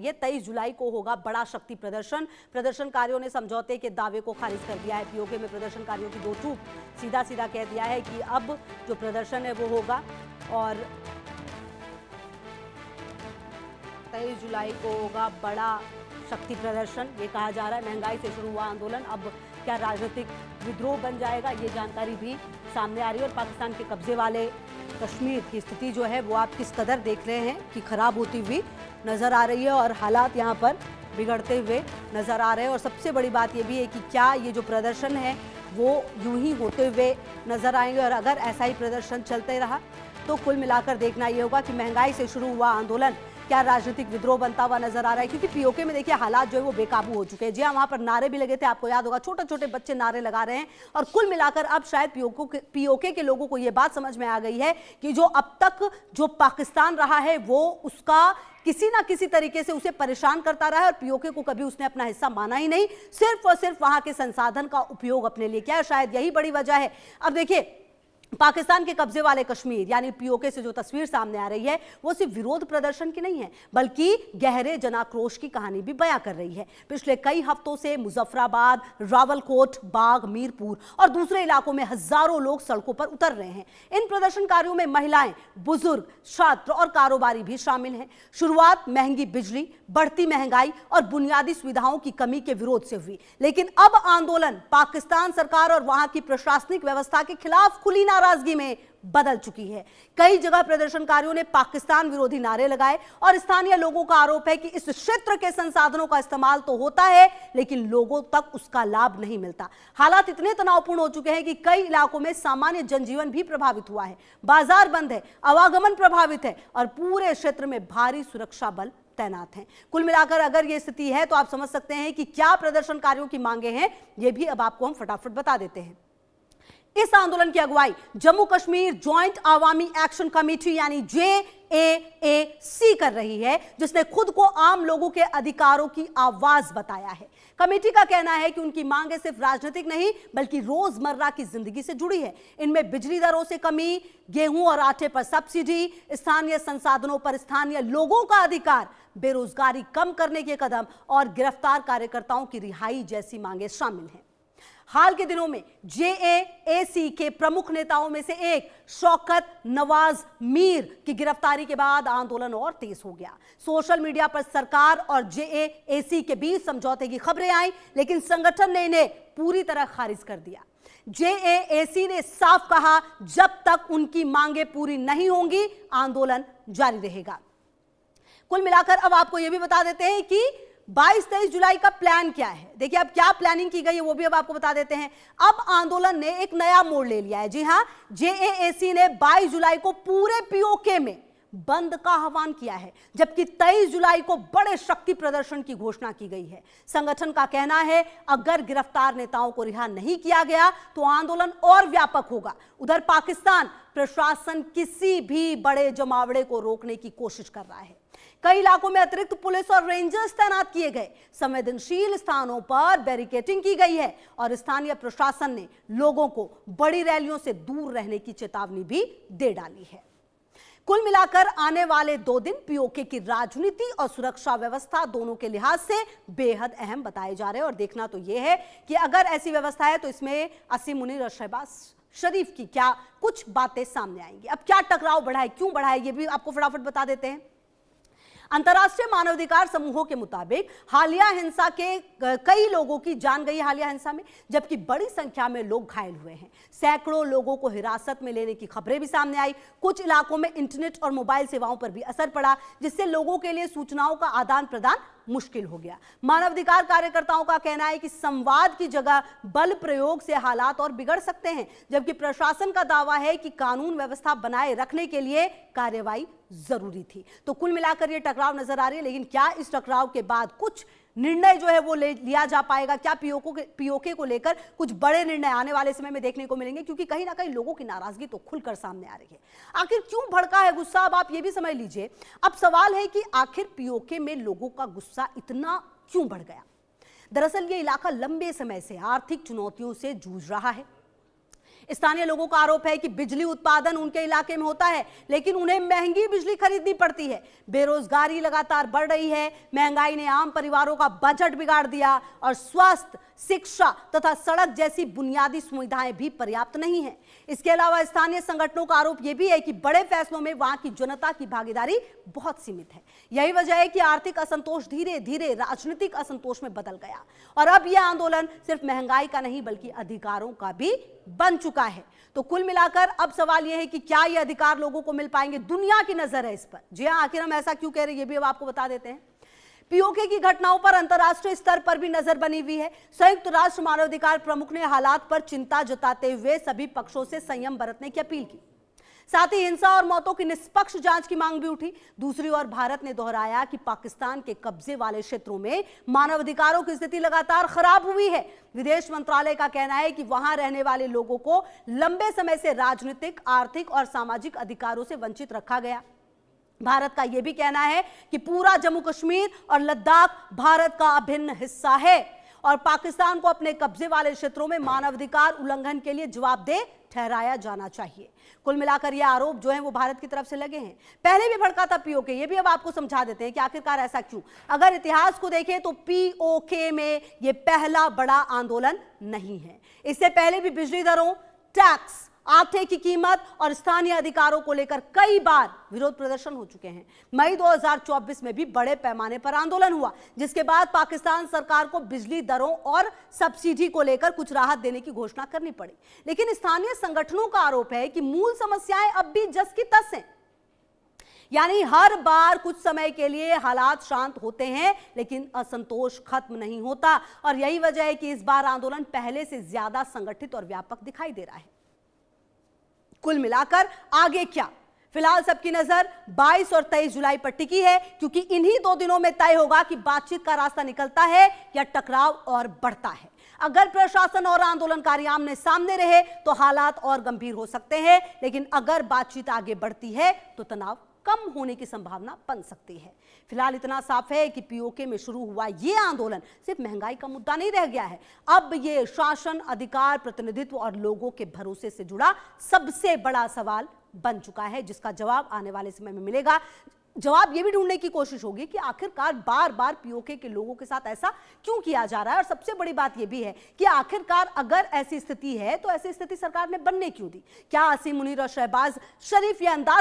ये 23 जुलाई को होगा बड़ा शक्ति प्रदर्शन। प्रदर्शनकारियों ने समझौते के दावे को खारिज कर दिया है। पीओके में प्रदर्शनकारियों की दो टूक सीधा सीधा कह दिया है कि अब जो प्रदर्शन है वो होगा और 23 जुलाई को होगा बड़ा शक्ति प्रदर्शन। ये कहा जा रहा है महंगाई से शुरू हुआ आंदोलन अब क्या राजनीतिक विद्रोह बन जाएगा, ये जानकारी भी सामने आ रही है। और पाकिस्तान के कब्जे वाले कश्मीर की स्थिति जो है वो आप किस कदर देख रहे हैं कि खराब होती हुई नजर आ रही है और हालात यहाँ पर बिगड़ते हुए नजर आ रहे हैं। और सबसे बड़ी बात ये भी है कि क्या ये जो प्रदर्शन है वो यूं ही होते हुए नजर आएंगे और अगर ऐसा ही प्रदर्शन चलते रहा तो कुल मिलाकर देखना ये होगा कि महंगाई से शुरू हुआ आंदोलन क्या राजनीतिक विद्रोह बनता हुआ नजर आ रहा है। क्योंकि पीओके में देखिए हालात जो है वो बेकाबू हो चुके हैं। जी हाँ, वहां पर नारे भी लगे थे, आपको याद होगा, छोटे छोटे बच्चे नारे लगा रहे हैं। और कुल मिलाकर अब शायद पीओके के लोगों को ये बात समझ में आ गई है कि जो अब तक जो पाकिस्तान रहा है वो उसका किसी ना किसी तरीके से उसे परेशान करता रहा है और पीओके को कभी उसने अपना हिस्सा माना ही नहीं, सिर्फ और सिर्फ वहां के संसाधन का उपयोग अपने लिए किया। शायद यही बड़ी वजह है। अब देखिए पाकिस्तान के कब्जे वाले कश्मीर यानी पीओके से जो तस्वीर सामने आ रही है वो सिर्फ विरोध प्रदर्शन की नहीं है बल्कि गहरे जनाक्रोश की कहानी भी बयां कर रही है। पिछले कई हफ्तों से मुजफ्फराबाद, रावलकोट, बाग, मीरपुर और दूसरे इलाकों में हजारों लोग सड़कों पर उतर रहे हैं। इन प्रदर्शनकारियों में महिलाएं, बुजुर्ग, छात्र और कारोबारी भी शामिल हैं। शुरुआत महंगी बिजली, बढ़ती महंगाई और बुनियादी सुविधाओं की कमी के विरोध से हुई, लेकिन अब आंदोलन पाकिस्तान सरकार और वहां की प्रशासनिक व्यवस्था के खिलाफ खुली नाराजगी में बदल चुकी है। कई जगह प्रदर्शनकारियों ने पाकिस्तान विरोधी नारे लगाए और स्थानीय लोगों का आरोप है कि इस क्षेत्र के संसाधनों का इस्तेमाल तो होता है लेकिन लोगों तक उसका लाभ नहीं मिलता। हालात इतने तनावपूर्ण हो चुके हैं कि कई इलाकों में सामान्य जनजीवन भी प्रभावित हुआ है। बाजार बंद है, आवागमन प्रभावित है और पूरे क्षेत्र में भारी सुरक्षा बल तैनात हैं। कुल मिलाकर अगर यह स्थिति है तो आप समझ सकते हैं कि क्या प्रदर्शनकारियों की मांगे हैं। यह भी अब आपको हम फटाफट बता देते हैं। इस आंदोलन की अगुवाई Jammu Kashmir joint Awami action committee यानी JAAC कर रही है, जिसने खुद को आम लोगों के अधिकारों की आवाज बताया है। कमेटी का कहना है कि उनकी मांगे सिर्फ राजनीतिक नहीं बल्कि रोजमर्रा की जिंदगी से जुड़ी है। इनमें बिजली दरों से कमी, गेहूं और आटे पर सब्सिडी, स्थानीय संसाधनों पर स्थानीय लोगों का अधिकार, बेरोजगारी कम करने के कदम और गिरफ्तार कार्यकर्ताओं की रिहाई जैसी मांगे शामिल हैं। हाल के दिनों में JAAC के प्रमुख नेताओं में से एक शौकत नवाज मीर की गिरफ्तारी के बाद आंदोलन और तेज हो गया। सोशल मीडिया पर सरकार और JAAC के बीच समझौते की खबरें आई लेकिन संगठन ने इन्हें पूरी तरह खारिज कर दिया। JAAC ने साफ कहा जब तक उनकी मांगे पूरी नहीं होंगी आंदोलन जारी रहेगा। कुल मिलाकर अब आपको यह भी बता देते हैं कि 22-23 जुलाई का प्लान क्या है। देखिए अब क्या प्लानिंग की गई है वो भी अब आपको बता देते हैं। अब आंदोलन ने एक नया मोड़ ले लिया है। जी हां, JAAC ने 22 जुलाई को पूरे पीओके में बंद का आह्वान किया है जबकि 23 जुलाई को बड़े शक्ति प्रदर्शन की घोषणा की गई है। संगठन का कहना है अगर गिरफ्तार नेताओं को रिहा नहीं किया गया तो आंदोलन और व्यापक होगा। उधर पाकिस्तान प्रशासन किसी भी बड़े जमावड़े को रोकने की कोशिश कर रहा है। कई इलाकों में अतिरिक्त पुलिस और रेंजर्स तैनात किए गए, संवेदनशील स्थानों पर बैरिकेडिंग की गई है और स्थानीय प्रशासन ने लोगों को बड़ी रैलियों से दूर रहने की चेतावनी भी दे डाली है। कुल मिलाकर आने वाले 2 दिन पीओके की राजनीति और सुरक्षा व्यवस्था दोनों के लिहाज से बेहद अहम बताए जा रहे हैं। और देखना तो यह है कि अगर ऐसी व्यवस्था है तो इसमें असीम मुनीर और शहबाज शरीफ की क्या कुछ बातें सामने आएंगी। अब क्या टकराव बढ़ा है, क्यों बढ़ा है, यह भी आपको फटाफट बता देते हैं। अंतर्राष्ट्रीय मानवाधिकार समूहों के मुताबिक हालिया हिंसा के कई लोगों की जान गई हालिया हिंसा में जबकि बड़ी संख्या में लोग घायल हुए हैं। सैकड़ों लोगों को हिरासत में लेने की खबरें भी सामने आई। कुछ इलाकों में इंटरनेट और मोबाइल सेवाओं पर भी असर पड़ा जिससे लोगों के लिए सूचनाओं का आदान प्रदान मुश्किल हो गया। मानवाधिकार कार्यकर्ताओं का कहना है कि संवाद की जगह बल प्रयोग से हालात और बिगड़ सकते हैं जबकि प्रशासन का दावा है कि कानून व्यवस्था बनाए रखने के लिए कार्रवाई जरूरी थी। तो कुल मिलाकर ये टकराव नजर आ रही है लेकिन क्या इस टकराव के बाद कुछ निर्णय जो है वो लिया जा पाएगा? क्या पीओके को लेकर कुछ बड़े निर्णय आने वाले समय में देखने को मिलेंगे? क्योंकि कहीं ना कहीं लोगों की नाराजगी तो खुलकर सामने आ रही है। आखिर क्यों भड़का है गुस्सा, अब आप ये भी समझ लीजिए। अब सवाल है कि आखिर पीओके में लोगों का गुस्सा इतना क्यों बढ़ गया? दरअसल ये इलाका लंबे समय से आर्थिक चुनौतियों से जूझ रहा है। स्थानीय लोगों का आरोप है कि बिजली उत्पादन उनके इलाके में होता है, लेकिन उन्हें महंगी बिजली खरीदनी पड़ती है। बेरोजगारी लगातार बढ़ रही है, महंगाई ने आम परिवारों का बजट बिगाड़ दिया और स्वास्थ्य, शिक्षा तथा सड़क जैसी बुनियादी सुविधाएं भी पर्याप्त नहीं है। इसके अलावा स्थानीय संगठनों का आरोप यह भी है कि बड़े फैसलों में वहां की जनता की भागीदारी बहुत सीमित है। यही वजह है कि आर्थिक असंतोष धीरे धीरे राजनीतिक असंतोष में बदल गया और अब यह आंदोलन सिर्फ महंगाई का नहीं बल्कि अधिकारों का भी बन चुका है। तो कुल मिलाकर अब सवाल यह है कि क्या ये अधिकार लोगों को मिल पाएंगे? दुनिया की नजर है इस पर। जी हां, आखिर हम ऐसा क्यों कह रहे हैं ये भी अब आपको बता देते हैं। पीओके की घटनाओं पर अंतर्राष्ट्रीय स्तर पर भी नजर बनी हुई है। संयुक्त राष्ट्र मानवाधिकार प्रमुख ने हालात पर चिंता जताते हुए सभी पक्षों से संयम बरतने की अपील की। साथ ही हिंसा और मौतों की निष्पक्ष जांच की मांग भी उठी। दूसरी ओर भारत ने दोहराया कि पाकिस्तान के कब्जे वाले क्षेत्रों में मानवाधिकारों की स्थिति लगातार खराब हुई है। विदेश मंत्रालय का कहना है कि वहां रहने वाले लोगों को लंबे समय से राजनीतिक, आर्थिक और सामाजिक अधिकारों से वंचित रखा गया। भारत का यह भी कहना है कि पूरा जम्मू कश्मीर और लद्दाख भारत का अभिन्न हिस्सा है और पाकिस्तान को अपने कब्जे वाले क्षेत्रों में मानवाधिकार उल्लंघन के लिए जवाबदेह ठहराया जाना चाहिए। कुल मिलाकर ये आरोप जो हैं वो भारत की तरफ से लगे हैं। पहले भी भड़का था पीओके, ये भी अब आपको समझा देते हैं कि आखिरकार ऐसा क्यों। अगर इतिहास को देखें तो पीओके में ये पहला बड़ा आंदोलन नहीं है। इससे पहले भी बिजली दरों, टैक्स, आटे की कीमत और स्थानीय अधिकारों को लेकर कई बार विरोध प्रदर्शन हो चुके हैं। मई 2024 में भी बड़े पैमाने पर आंदोलन हुआ, जिसके बाद पाकिस्तान सरकार को बिजली दरों और सब्सिडी को लेकर कुछ राहत देने की घोषणा करनी पड़ी। लेकिन स्थानीय संगठनों का आरोप है कि मूल समस्याएं अब भी जस की तस हैं। यानी हर बार कुछ समय के लिए हालात शांत होते हैं लेकिन असंतोष खत्म नहीं होता और यही वजह है कि इस बार आंदोलन पहले से ज्यादा संगठित और व्यापक दिखाई दे रहा है। कुल मिलाकर आगे क्या? फिलहाल सबकी नजर 22 और 23 जुलाई पर टिकी है, क्योंकि इन्हीं 2 दिनों में तय होगा कि बातचीत का रास्ता निकलता है या टकराव और बढ़ता है। अगर प्रशासन और आंदोलनकारी आमने सामने रहे तो हालात और गंभीर हो सकते हैं, लेकिन अगर बातचीत आगे बढ़ती है तो तनाव कम होने की संभावना बन सकती है। फिलहाल इतना साफ है कि पीओके में शुरू हुआ ये आंदोलन सिर्फ महंगाई का मुद्दा नहीं रह गया है। अब ये शासन, अधिकार, प्रतिनिधित्व और लोगों के भरोसे से जुड़ा सबसे बड़ा सवाल बन चुका है, जिसका जवाब आने वाले समय में मिलेगा। जवाब ये भी ढूंढने की कोशिश होगी कि आखिरकार बार बार पीओके के लोगों के साथ ऐसा क्यों किया जा रहा है और सबसे बड़ी बात ये भी है कि आखिरकार अगर ऐसी स्थिति है तो ऐसी स्थिति सरकार ने बनने क्यों दी? क्या असीम मुनीर और शहबाज शरीफ ये अंदाज